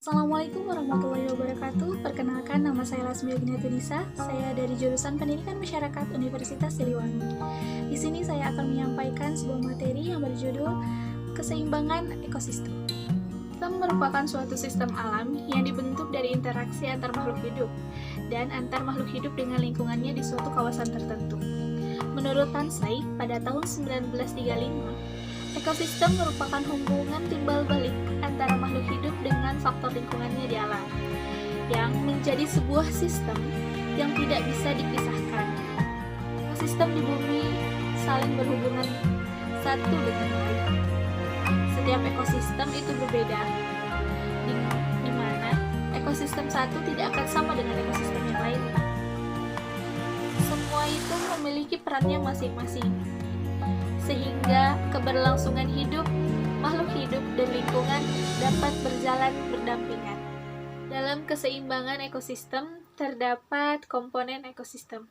Assalamualaikum warahmatullahi wabarakatuh. Perkenalkan, nama saya Lasmi Agniatunisa. Saya dari jurusan Pendidikan Masyarakat Universitas Siliwangi. Di sini saya akan menyampaikan sebuah materi yang berjudul Keseimbangan Ekosistem. Sistem merupakan suatu sistem alam yang dibentuk dari interaksi antar makhluk hidup dan antar makhluk hidup dengan lingkungannya di suatu kawasan tertentu. Menurut Tansey, pada tahun 1935, ekosistem merupakan hubungan timbal balik antara makhluk hidup dengan faktor lingkungannya di alam, yang menjadi sebuah sistem yang tidak bisa dipisahkan. Ekosistem di bumi saling berhubungan satu dengan lain. Setiap ekosistem itu berbeda, di mana ekosistem satu tidak akan sama dengan ekosistem yang lain. Semua itu memiliki perannya masing-masing, sehingga keberlangsungan hidup, makhluk hidup, dan lingkungan dapat berjalan berdampingan. Dalam keseimbangan ekosistem, terdapat komponen ekosistem,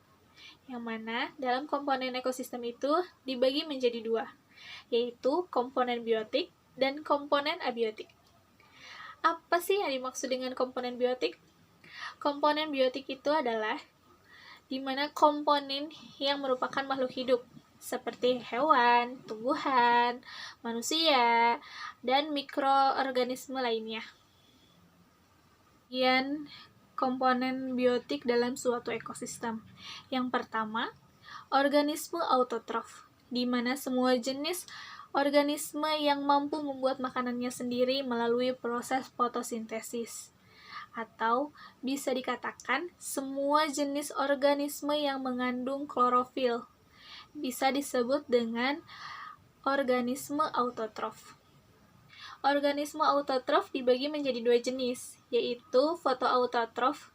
yang mana dalam komponen ekosistem itu dibagi menjadi dua, yaitu komponen biotik dan komponen abiotik. Apa sih yang dimaksud dengan komponen biotik? Komponen biotik itu adalah di mana komponen yang merupakan makhluk hidup, seperti hewan, tumbuhan, manusia, dan mikroorganisme lainnya. Kemudian komponen biotik dalam suatu ekosistem. Yang pertama, organisme autotrof, di mana semua jenis organisme yang mampu membuat makanannya sendiri melalui proses fotosintesis. Atau bisa dikatakan semua jenis organisme yang mengandung klorofil bisa disebut dengan organisme autotrof. Organisme autotrof dibagi menjadi dua jenis, yaitu fotoautotrof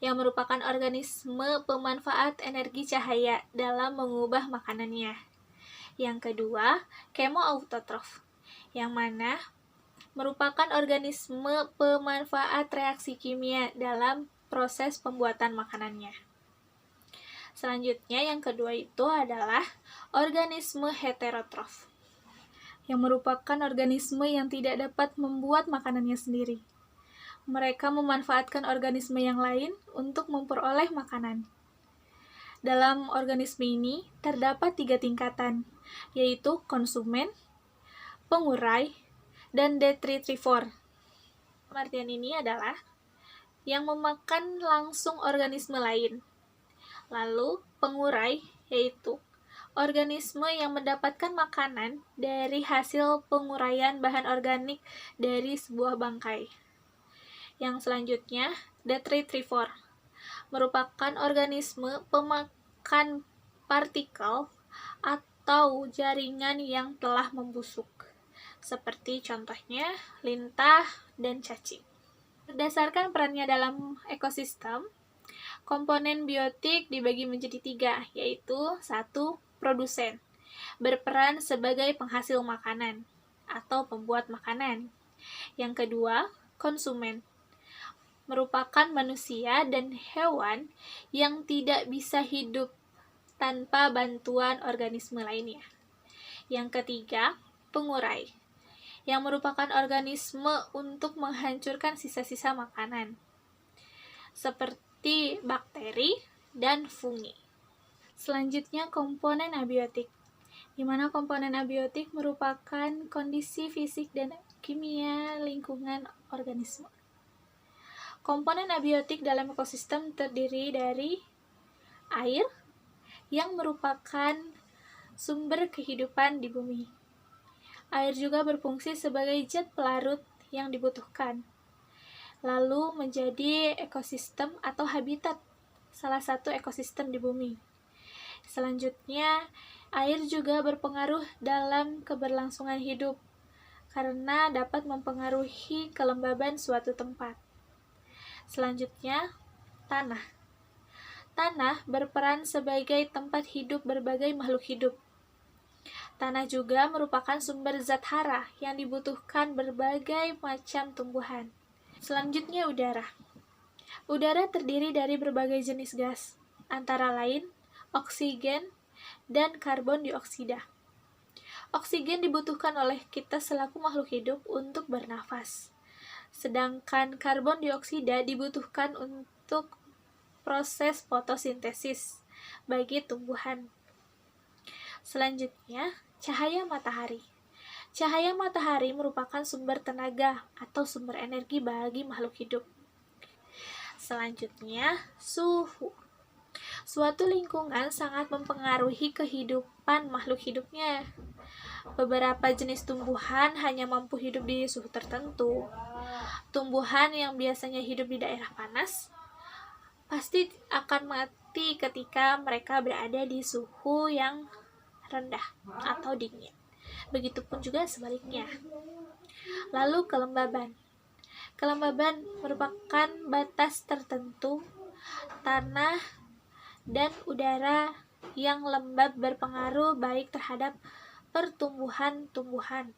yang merupakan organisme pemanfaat energi cahaya dalam mengubah makanannya. Yang kedua, kemoautotrof, yang mana merupakan organisme pemanfaat reaksi kimia dalam proses pembuatan makanannya. Selanjutnya, yang kedua itu adalah organisme heterotrof, yang merupakan organisme yang tidak dapat membuat makanannya sendiri. Mereka memanfaatkan organisme yang lain untuk memperoleh makanan. Dalam organisme ini terdapat 3 tingkatan, yaitu konsumen, pengurai, dan detritivor. Pengertian ini adalah yang memakan langsung organisme lain. Lalu pengurai, yaitu organisme yang mendapatkan makanan dari hasil penguraian bahan organik dari sebuah bangkai. Yang selanjutnya, detritivor, merupakan organisme pemakan partikel atau jaringan yang telah membusuk, seperti contohnya lintah dan cacing. Berdasarkan perannya dalam ekosistem, komponen biotik dibagi menjadi 3, yaitu 1. Produsen, berperan sebagai penghasil makanan atau pembuat makanan. Yang kedua, konsumen, merupakan manusia dan hewan yang tidak bisa hidup tanpa bantuan organisme lainnya. Yang ketiga, pengurai, yang merupakan organisme untuk menghancurkan sisa-sisa makanan, seperti bakteri dan fungi. Selanjutnya, komponen abiotik, di mana komponen abiotik merupakan kondisi fisik dan kimia lingkungan organisme. Komponen abiotik dalam ekosistem terdiri dari air, yang merupakan sumber kehidupan di bumi. Air juga berfungsi sebagai zat pelarut yang dibutuhkan, lalu menjadi ekosistem atau habitat salah satu ekosistem di bumi. Selanjutnya, air juga berpengaruh dalam keberlangsungan hidup karena dapat mempengaruhi kelembaban suatu tempat. Selanjutnya, tanah. Tanah berperan sebagai tempat hidup berbagai makhluk hidup. Tanah juga merupakan sumber zat hara yang dibutuhkan berbagai macam tumbuhan. Selanjutnya, udara. Udara terdiri dari berbagai jenis gas, antara lain oksigen dan karbon dioksida. Oksigen dibutuhkan oleh kita selaku makhluk hidup untuk bernafas. sedangkan karbon dioksida dibutuhkan untuk proses fotosintesis bagi tumbuhan. Selanjutnya, cahaya matahari. Cahaya matahari merupakan sumber tenaga atau sumber energi bagi makhluk hidup. Selanjutnya, suhu. Suatu lingkungan sangat mempengaruhi kehidupan makhluk hidupnya. Beberapa jenis tumbuhan hanya mampu hidup di suhu tertentu. Tumbuhan yang biasanya hidup di daerah panas pasti akan mati ketika mereka berada di suhu yang rendah atau dingin. Begitupun juga sebaliknya. Lalu kelembaban. Kelembaban merupakan batas tertentu tanah dan udara yang lembab berpengaruh baik terhadap pertumbuhan-tumbuhan.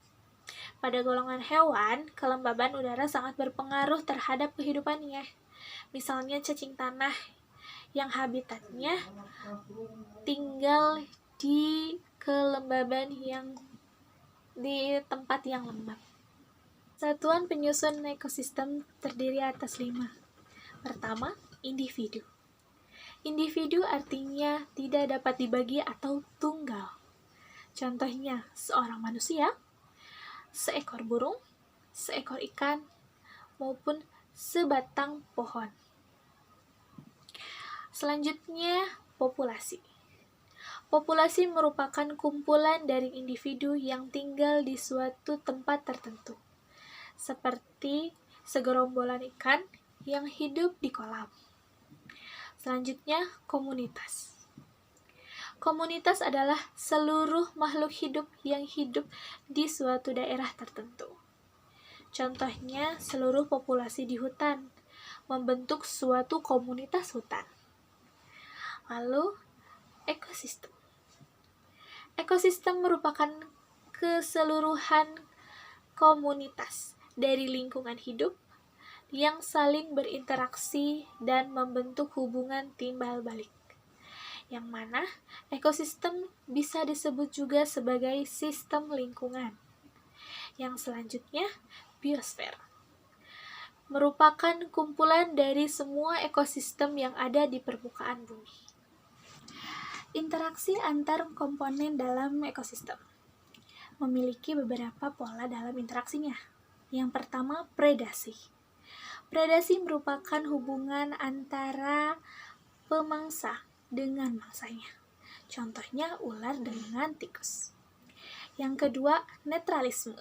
Pada golongan hewan, kelembaban udara sangat berpengaruh terhadap kehidupannya. Misalnya cacing tanah yang habitatnya tinggal di kelembaban yang di tempat yang lembab. Satuan penyusun ekosistem terdiri atas 5. Pertama, individu. Individu artinya tidak dapat dibagi atau tunggal. Contohnya, seorang manusia, seekor burung, seekor ikan, maupun sebatang pohon. Selanjutnya, populasi. Populasi merupakan kumpulan dari individu yang tinggal di suatu tempat tertentu, seperti segerombolan ikan yang hidup di kolam. Selanjutnya, komunitas. Komunitas adalah seluruh makhluk hidup yang hidup di suatu daerah tertentu. Contohnya, seluruh populasi di hutan membentuk suatu komunitas hutan. Lalu, ekosistem. Ekosistem merupakan keseluruhan komunitas dari lingkungan hidup yang saling berinteraksi dan membentuk hubungan timbal balik, yang mana ekosistem bisa disebut juga sebagai sistem lingkungan. Yang selanjutnya, biosfer. Merupakan kumpulan dari semua ekosistem yang ada di permukaan bumi. Interaksi antar komponen dalam ekosistem memiliki beberapa pola dalam interaksinya. Yang pertama, predasi. Predasi merupakan hubungan antara pemangsa dengan mangsanya. Contohnya ular dengan tikus. Yang kedua, netralisme,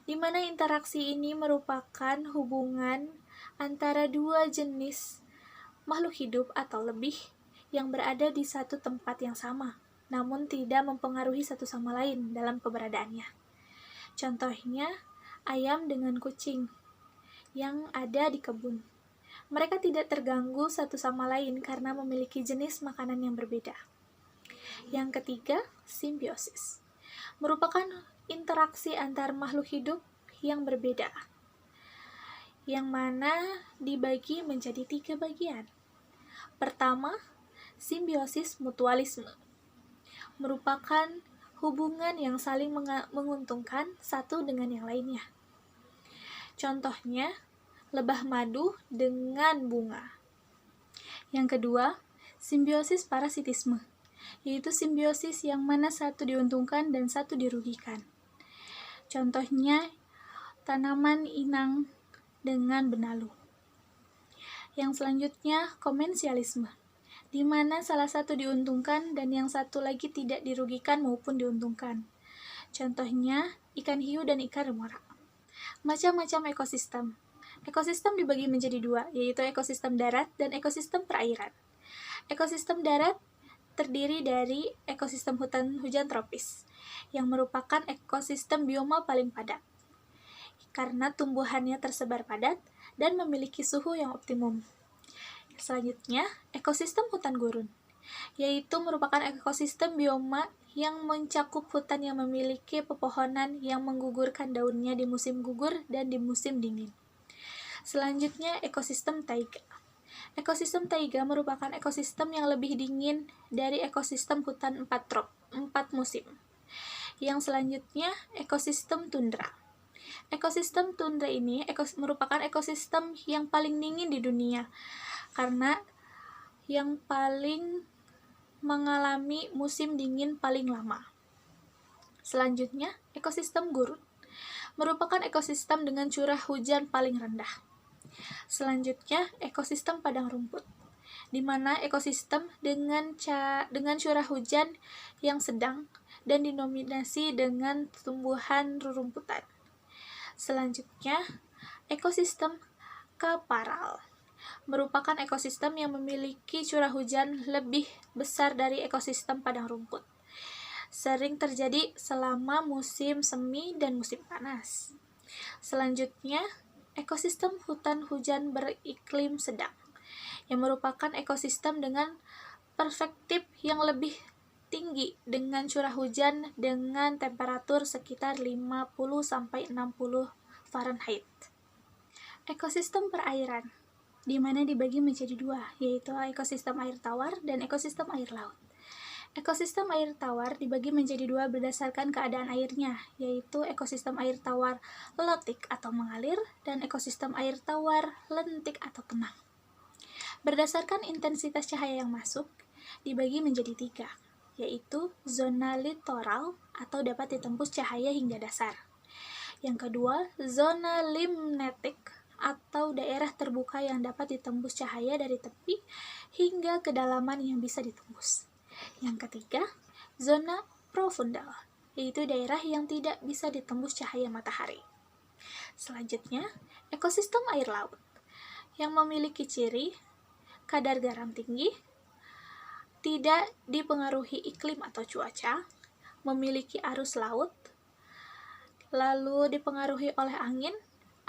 di mana interaksi ini merupakan hubungan antara dua jenis makhluk hidup atau lebih yang berada di satu tempat yang sama, namun tidak mempengaruhi satu sama lain dalam keberadaannya. Contohnya, ayam dengan kucing yang ada di kebun. Mereka tidak terganggu satu sama lain karena memiliki jenis makanan yang berbeda. Yang ketiga, simbiosis. Merupakan interaksi antar makhluk hidup yang berbeda, yang mana dibagi menjadi 3 bagian. Pertama, simbiosis mutualisme. Merupakan hubungan yang saling menguntungkan satu dengan yang lainnya. Contohnya, lebah madu dengan bunga. Yang kedua, simbiosis parasitisme, yaitu simbiosis yang mana satu diuntungkan dan satu dirugikan. Contohnya, tanaman inang dengan benalu. Yang selanjutnya, komensialisme, di mana salah satu diuntungkan dan yang satu lagi tidak dirugikan maupun diuntungkan. Contohnya, ikan hiu dan ikan remora. Macam-macam ekosistem. Ekosistem dibagi menjadi 2, yaitu ekosistem darat dan ekosistem perairan. Ekosistem darat terdiri dari ekosistem hutan hujan tropis, yang merupakan ekosistem bioma paling padat, karena tumbuhannya tersebar padat dan memiliki suhu yang optimum. Selanjutnya, ekosistem hutan gurun, yaitu merupakan ekosistem bioma yang mencakup hutan yang memiliki pepohonan yang menggugurkan daunnya di musim gugur dan di musim dingin. Selanjutnya, ekosistem taiga. Ekosistem taiga merupakan ekosistem yang lebih dingin dari ekosistem hutan 4 musim. Yang selanjutnya, ekosistem tundra. Ekosistem tundra ini merupakan ekosistem yang paling dingin di dunia karena yang paling mengalami musim dingin paling lama. Selanjutnya, ekosistem gurun merupakan ekosistem dengan curah hujan paling rendah. Selanjutnya, ekosistem padang rumput, di mana ekosistem dengan curah hujan yang sedang dan didominasi dengan tumbuhan rerumputan. Selanjutnya, ekosistem kaparal merupakan ekosistem yang memiliki curah hujan lebih besar dari ekosistem padang rumput. Sering terjadi selama musim semi dan musim panas. Selanjutnya, ekosistem hutan hujan beriklim sedang, yang merupakan ekosistem dengan perspektif yang lebih tinggi dengan curah hujan dengan temperatur sekitar 50-60 Fahrenheit. Ekosistem perairan, di mana dibagi menjadi dua, yaitu ekosistem air tawar dan ekosistem air laut. Ekosistem air tawar dibagi menjadi dua berdasarkan keadaan airnya, yaitu ekosistem air tawar lotik atau mengalir dan ekosistem air tawar lentik atau tenang. Berdasarkan intensitas cahaya yang masuk, dibagi menjadi tiga, yaitu zona litoral atau dapat ditembus cahaya hingga dasar. Yang kedua, zona limnetik atau daerah terbuka yang dapat ditembus cahaya dari tepi hingga kedalaman yang bisa ditembus. Yang ketiga, zona profundal, yaitu daerah yang tidak bisa ditembus cahaya matahari. Selanjutnya, ekosistem air laut, yang memiliki ciri kadar garam tinggi, tidak dipengaruhi iklim atau cuaca, memiliki arus laut, lalu dipengaruhi oleh angin,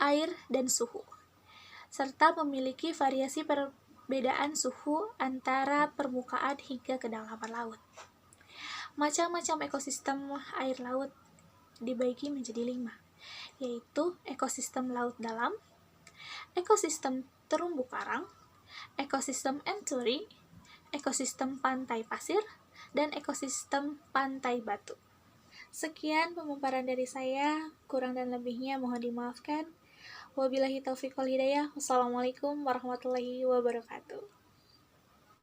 air, dan suhu, serta memiliki variasi perbedaan suhu antara permukaan hingga kedalaman laut. Macam-macam ekosistem air laut dibagi menjadi 5, yaitu ekosistem laut dalam, ekosistem terumbu karang, ekosistem enturi, ekosistem pantai pasir, dan ekosistem pantai batu. Sekian pemaparan dari saya, kurang dan lebihnya mohon dimaafkan. Wabillahi taufiq wal hidayah. Wassalamualaikum warahmatullahi wabarakatuh.